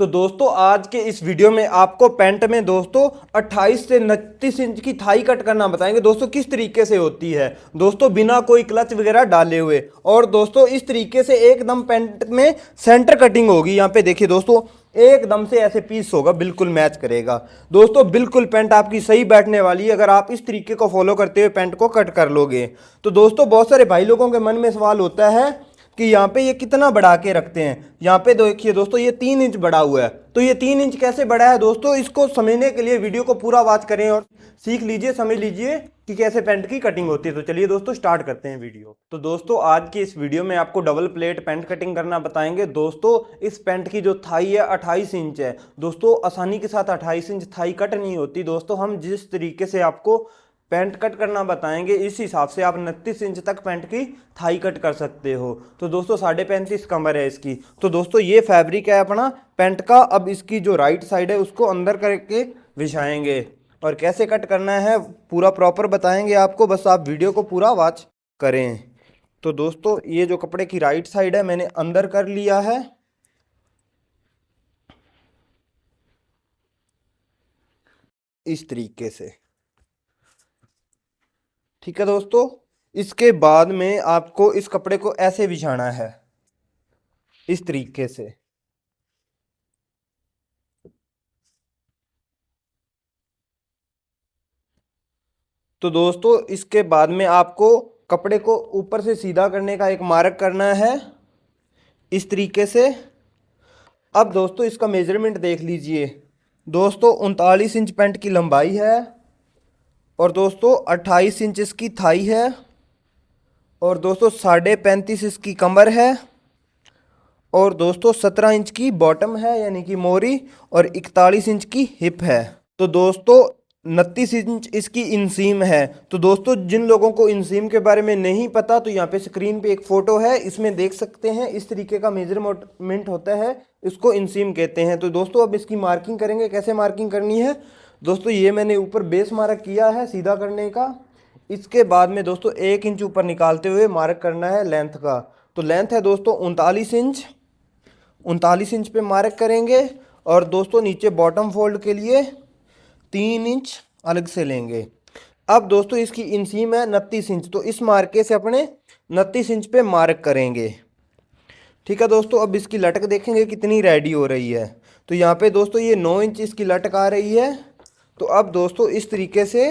तो दोस्तों आज के इस वीडियो में आपको पैंट में दोस्तों 28 से 29 इंच की थाई कट करना बताएंगे दोस्तों किस तरीके से होती है दोस्तों बिना कोई क्लच वगैरह डाले हुए। और दोस्तों इस तरीके से एकदम पैंट में सेंटर कटिंग होगी। यहाँ पे देखिए दोस्तों एकदम से ऐसे पीस होगा, बिल्कुल मैच करेगा दोस्तों। बिल्कुल पैंट आपकी सही बैठने वाली है अगर आप इस तरीके को फॉलो करते हुए पैंट को कट कर लोगे। तो दोस्तों बहुत सारे भाई लोगों के मन में सवाल होता है कि यहाँ पे ये कितना बढ़ा के रखते हैं। यहाँ पे देखिए दोस्तों ये 3 इंच बढ़ा हुआ है, तो ये 3 इंच कैसे बढ़ा है दोस्तों, इसको समझने के लिए वीडियो को पूरा वॉच करें और सीख लीजिए, समझ लीजिए कि कैसे पैंट की कटिंग होती है। तो चलिए दोस्तों स्टार्ट करते हैं वीडियो। तो दोस्तों आज की इस वीडियो में आपको डबल प्लेट पैंट कटिंग करना बताएंगे। दोस्तों इस पैंट की जो थाई है 28 इंच है दोस्तों। आसानी के साथ 28 इंच थाई कट नहीं होती दोस्तों। हम जिस तरीके से आपको पैंट कट करना बताएंगे इस हिसाब से आप 29 इंच तक पैंट की थाई कट कर सकते हो। तो दोस्तों 35.5 कमर है इसकी। तो दोस्तों ये फैब्रिक है अपना पैंट का। अब इसकी जो राइट साइड है उसको अंदर करके बिछाएंगे और कैसे कट करना है पूरा प्रॉपर बताएंगे आपको, बस आप वीडियो को पूरा वॉच करें। तो दोस्तों ये जो कपड़े की राइट साइड है मैंने अंदर कर लिया है इस तरीके से, ठीक है दोस्तों। इसके बाद में आपको इस कपड़े को ऐसे बिछाना है इस तरीके से। तो दोस्तों इसके बाद में आपको कपड़े को ऊपर से सीधा करने का एक मार्क करना है इस तरीके से। अब दोस्तों इसका मेजरमेंट देख लीजिए दोस्तों, 39 इंच पैंट की लंबाई है और दोस्तों 28 इंच इसकी थाई है और दोस्तों 35.5 इसकी कमर है और दोस्तों 17 इंच की बॉटम है यानी कि मोरी और 41 इंच की हिप है। तो दोस्तों 29 इंच इसकी इंसीम है। तो दोस्तों जिन लोगों को इंसीम के बारे में नहीं पता तो यहाँ पे स्क्रीन पे एक फ़ोटो है, इसमें देख सकते हैं इस तरीके का मेजरमेंट होता है, इसको इंसीम कहते हैं। तो दोस्तों अब इसकी मार्किंग करेंगे। कैसे मार्किंग करनी है दोस्तों, ये मैंने ऊपर बेस मार्क किया है सीधा करने का। इसके बाद में दोस्तों 1 इंच ऊपर निकालते हुए मार्क करना है लेंथ का। तो लेंथ है दोस्तों 39 इंच, 39 इंच पे मार्क करेंगे और दोस्तों नीचे बॉटम फोल्ड के लिए 3 इंच अलग से लेंगे। अब दोस्तों इसकी इंसीम है 29 इंच, तो इस मार्के से अपने 29 इंच पे मार्क करेंगे, ठीक है दोस्तों। अब इसकी लटक देखेंगे कितनी रेडी हो रही है। तो यहाँ पे दोस्तों ये 9 इंच इसकी लटक आ रही है। तो अब दोस्तों इस तरीके से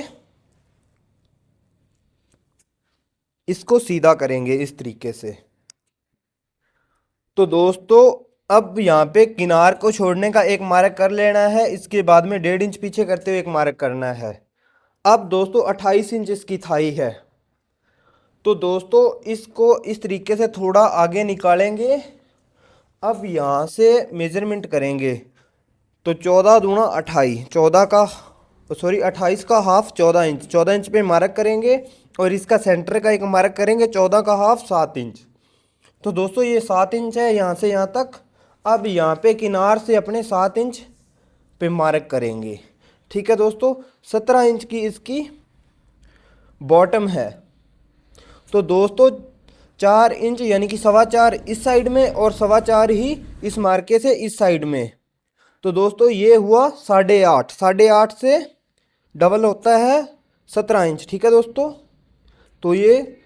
इसको सीधा करेंगे इस तरीके से। तो दोस्तों अब यहाँ पे किनार को छोड़ने का एक मार्क कर लेना है। इसके बाद में 1.5 इंच पीछे करते हुए एक मार्क करना है। अब दोस्तों 28 इंच इसकी थाई है। तो दोस्तों इसको इस तरीके से थोड़ा आगे निकालेंगे। अब यहाँ से मेजरमेंट करेंगे तो 14 दूना 28, 28 का हाफ 14 इंच, 14 इंच पे मार्क करेंगे और इसका सेंटर का एक मार्क करेंगे 14 का हाफ 7 इंच। तो दोस्तों ये 7 इंच है यहाँ से यहाँ तक। अब यहाँ पे किनार से अपने 7 इंच पे मार्क करेंगे, ठीक है दोस्तों। 17 इंच की इसकी बॉटम है। तो दोस्तों 4 इंच यानी कि 4.25 इस साइड में और 4.25 ही इस मार्के से इस साइड में। तो दोस्तों ये हुआ 8.5, 8.5 से डबल होता है 17 इंच, ठीक है दोस्तों। तो ये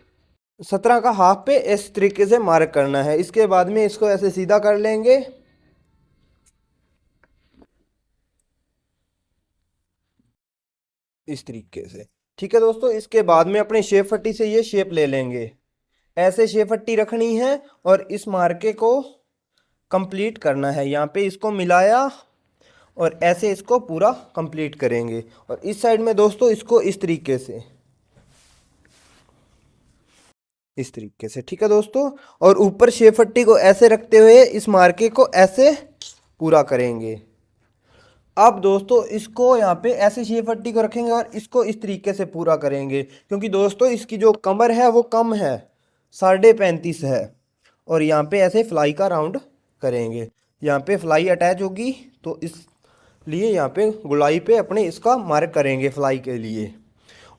17 का हाफ पे इस तरीके से मार्क करना है। इसके बाद में इसको ऐसे सीधा कर लेंगे इस तरीके से, ठीक है दोस्तों। इसके बाद में अपने शेप पट्टी से ये शेप ले लेंगे, ऐसे शेप पट्टी रखनी है और इस मार्के को कंप्लीट करना है। यहाँ पे इसको मिलाया और ऐसे इसको पूरा कंप्लीट करेंगे। और इस साइड में दोस्तों इसको इस तरीके से, इस तरीके से, ठीक है दोस्तों। और ऊपर शेप पट्टी को ऐसे रखते हुए इस मार्के को ऐसे पूरा करेंगे। अब दोस्तों इसको यहाँ पे ऐसे शेप पट्टी को रखेंगे और इसको इस तरीके से पूरा करेंगे, क्योंकि दोस्तों इसकी जो कमर है वो कम है, 35.5 है। और यहाँ पे ऐसे फ्लाई का राउंड करेंगे, यहाँ पे फ्लाई अटैच होगी तो इसलिए यहाँ पे गुलाई पे अपने इसका मार्क करेंगे फ्लाई के लिए।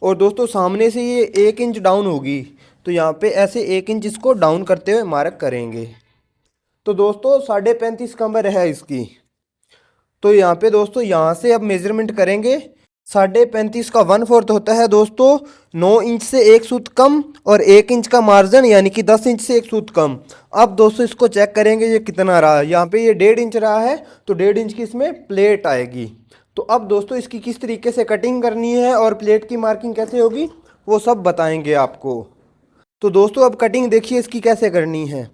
और दोस्तों सामने से ये 1 इंच डाउन होगी तो यहाँ पे ऐसे 1 इंच इसको डाउन करते हुए मार्क करेंगे। तो दोस्तों 35.5 कमर है इसकी। तो यहाँ पे दोस्तों यहाँ से अब मेजरमेंट करेंगे। 35.5 का 1/4 होता है दोस्तों 9 इंच से 1 सूत कम और 1 इंच का मार्जिन यानी कि 10 इंच से 1 सूत कम। अब दोस्तों इसको चेक करेंगे ये कितना रहा। यहाँ पे ये 1.5 इंच रहा है तो 1.5 इंच की इसमें प्लेट आएगी। तो अब दोस्तों इसकी किस तरीके से कटिंग करनी है और प्लेट की मार्किंग कैसे होगी वो सब बताएंगे आपको। तो दोस्तों अब कटिंग देखिए इसकी कैसे करनी है।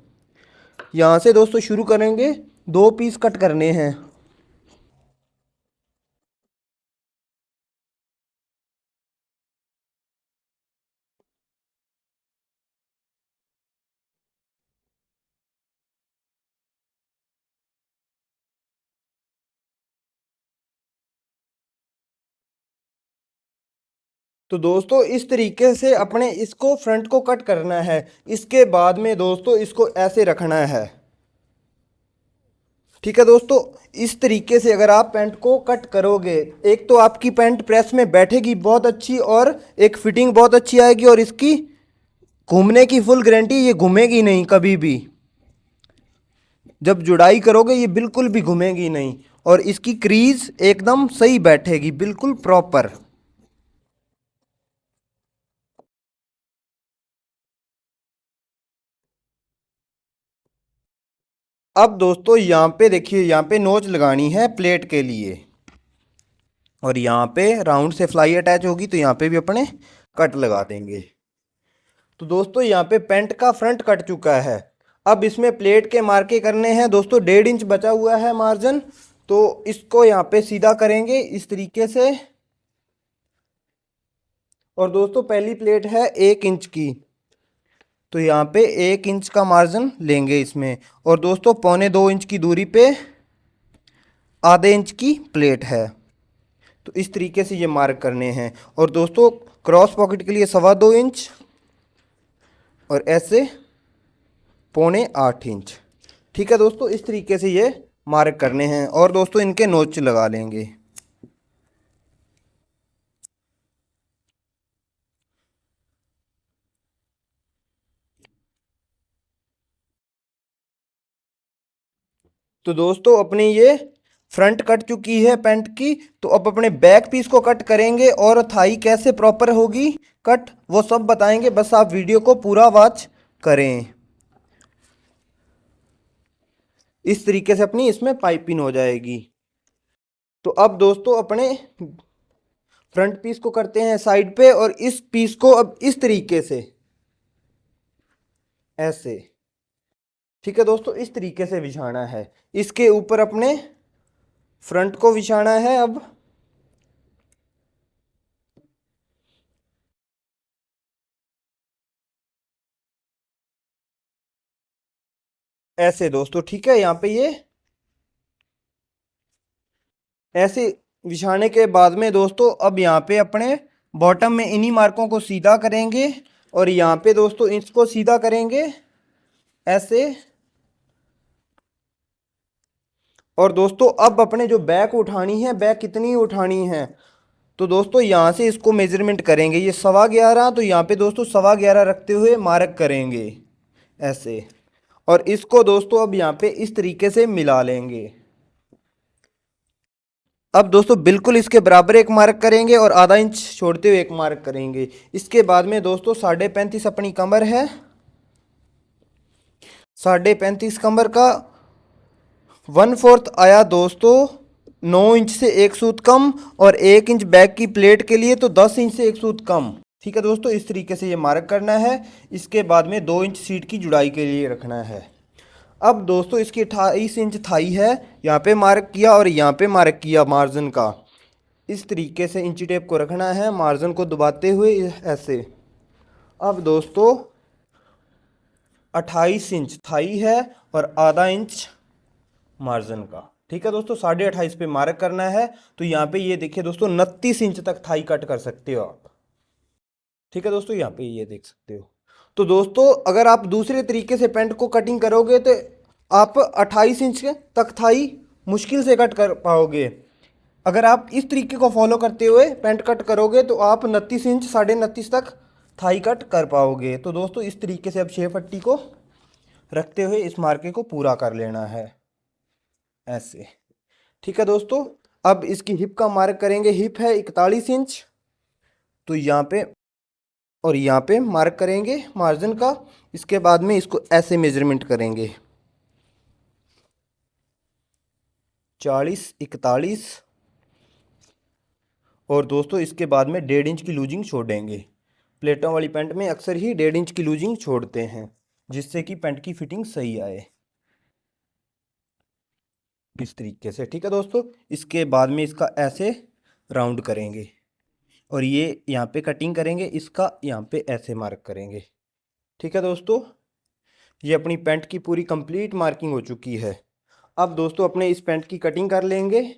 यहाँ से दोस्तों शुरू करेंगे, 2 पीस कट करने हैं। तो दोस्तों इस तरीके से अपने इसको फ्रंट को कट करना है। इसके बाद में दोस्तों इसको ऐसे रखना है। ठीक है दोस्तों, इस तरीके से अगर आप पैंट को कट करोगे, एक तो आपकी पैंट प्रेस में बैठेगी बहुत अच्छी और एक फिटिंग बहुत अच्छी आएगी और इसकी घूमने की फुल गारंटी, ये घूमेगी नहीं कभी भी। जब जुड़ाई करोगे ये बिल्कुल भी घूमेगी नहीं और इसकी क्रीज एकदम सही बैठेगी, बिल्कुल प्रॉपर। अब दोस्तों यहाँ पे देखिए, यहाँ पे नोच लगानी है प्लेट के लिए और यहाँ पे राउंड से फ्लाई अटैच होगी तो यहाँ पे भी अपने कट लगा देंगे। तो दोस्तों यहाँ पे पेंट का फ्रंट कट चुका है। अब इसमें प्लेट के मार्के करने हैं दोस्तों। 1.5 इंच बचा हुआ है मार्जिन, तो इसको यहाँ पे सीधा करेंगे इस तरीके से। और दोस्तों पहली प्लेट है 1 इंच की, तो यहाँ पे 1 इंच का मार्जिन लेंगे इसमें। और दोस्तों 1.25 इंच की दूरी पे आधे इंच की प्लेट है, तो इस तरीके से ये मार्क करने हैं। और दोस्तों क्रॉस पॉकेट के लिए 2.25 इंच और ऐसे 7.25 इंच। ठीक है दोस्तों, इस तरीके से ये मार्क करने हैं और दोस्तों इनके नोच लगा लेंगे। तो दोस्तों अपनी ये फ्रंट कट चुकी है पैंट की, तो अब अपने बैक पीस को कट करेंगे और थाई कैसे प्रॉपर होगी कट वो सब बताएंगे। बस आप वीडियो को पूरा वॉच करें। इस तरीके से अपनी इसमें पाइपिंग हो जाएगी। तो अब दोस्तों अपने फ्रंट पीस को करते हैं साइड पे और इस पीस को अब इस तरीके से ऐसे, ठीक है दोस्तों, इस तरीके से बिछाना है। इसके ऊपर अपने फ्रंट को बिछाना है अब ऐसे दोस्तों। ठीक है, यहाँ पे ये ऐसे बिछाने के बाद में दोस्तों अब यहाँ पे अपने बॉटम में इन्हीं मार्कों को सीधा करेंगे और यहाँ पे दोस्तों इसको सीधा करेंगे ऐसे। और दोस्तों अब अपने जो बैक उठानी है, बैक कितनी उठानी है, तो दोस्तों यहाँ से इसको मेजरमेंट करेंगे। ये 11.25, तो यहाँ पे दोस्तों 11.25 रखते हुए मार्क करेंगे ऐसे। और इसको दोस्तों अब यहाँ पे इस तरीके से मिला लेंगे। अब दोस्तों बिल्कुल इसके बराबर एक मार्क करेंगे और आधा इंच छोड़ते हुए एक मार्क करेंगे। इसके बाद में दोस्तों 35.5 अपनी कमर है। 35.5 कमर का 1/4 आया दोस्तों 9 इंच से 1 सूत कम और 1 इंच बैक की प्लेट के लिए तो 10 इंच से 1 सूत कम। ठीक है दोस्तों, इस तरीके से ये मार्क करना है। इसके बाद में 2 इंच सीट की जुड़ाई के लिए रखना है। अब दोस्तों इसकी 28 इंच थाई है, यहाँ पे मार्क किया और यहाँ पे मार्क किया मार्जिन का। इस तरीके से इंची टेप को रखना है मार्जिन को दबाते हुए ऐसे। अब दोस्तों 28 इंच थाई है और आधा इंच मार्जिन का। ठीक है दोस्तों, 28.5 पे मार्क करना है। तो यहाँ पे ये देखिए दोस्तों 29 इंच तक थाई कट कर सकते हो आप। ठीक है दोस्तों, यहाँ पे ये देख सकते हो। तो दोस्तों अगर आप दूसरे तरीके से पैंट को कटिंग करोगे तो आप 28 इंच तक थाई मुश्किल से कट कर पाओगे। अगर आप इस तरीके को फॉलो करते हुए पैंट कट करोगे तो आप 29 इंच 29.5 तक थाई कट कर पाओगे। तो दोस्तों इस तरीके से अब 6 पट्टी को रखते हुए इस मार्के को पूरा कर लेना है ऐसे। ठीक है दोस्तों। अब इसकी हिप का मार्क करेंगे। हिप है 41 इंच, तो यहाँ पे और यहाँ पे मार्क करेंगे मार्जिन का। इसके बाद में इसको ऐसे मेजरमेंट करेंगे, 40, 41। और दोस्तों इसके बाद में 1.5 इंच की लूजिंग छोड़ेंगे। प्लेटों वाली पैंट में अक्सर ही 1.5 इंच की लूजिंग छोड़ते हैं, जिससे कि पैंट की फिटिंग सही आए, इस तरीके से। ठीक है दोस्तों, इसके बाद में इसका ऐसे राउंड करेंगे और ये यहाँ पे कटिंग करेंगे, इसका यहाँ पे ऐसे मार्क करेंगे। ठीक है दोस्तों, ये अपनी पैंट की पूरी कंप्लीट मार्किंग हो चुकी है। अब दोस्तों अपने इस पैंट की कटिंग कर लेंगे।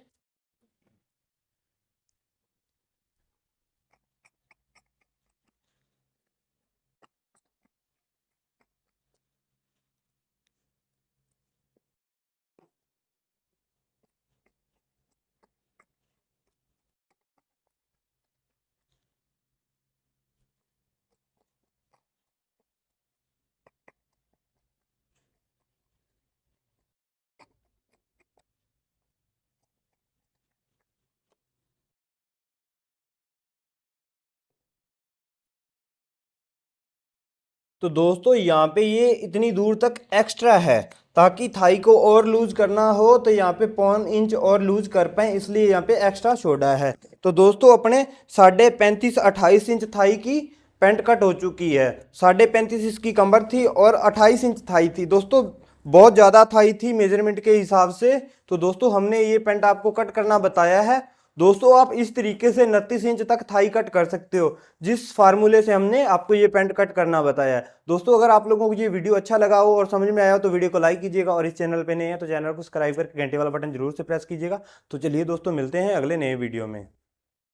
तो दोस्तों यहाँ पे ये इतनी दूर तक एक्स्ट्रा है, ताकि थाई को और लूज करना हो तो यहाँ पे 1.5 इंच और लूज कर पाए, इसलिए यहाँ पे एक्स्ट्रा छोड़ा है। तो दोस्तों अपने 35.5 28 इंच थाई की पैंट कट हो चुकी है। 35.5 इसकी कमर थी और 28 इंच थाई थी। दोस्तों बहुत ज़्यादा थाई थी मेजरमेंट के हिसाब से, तो दोस्तों हमने ये पैंट आपको कट करना बताया है। दोस्तों आप इस तरीके से 29 इंच तक थाई कट कर सकते हो, जिस फार्मूले से हमने आपको ये पैंट कट करना बताया है। दोस्तों अगर आप लोगों को ये वीडियो अच्छा लगा हो और समझ में आया हो तो वीडियो को लाइक कीजिएगा, और इस चैनल पे नए हैं तो चैनल को सब्सक्राइब करके घंटे वाला बटन जरूर से प्रेस कीजिएगा। तो चलिए दोस्तों मिलते हैं अगले नए वीडियो में।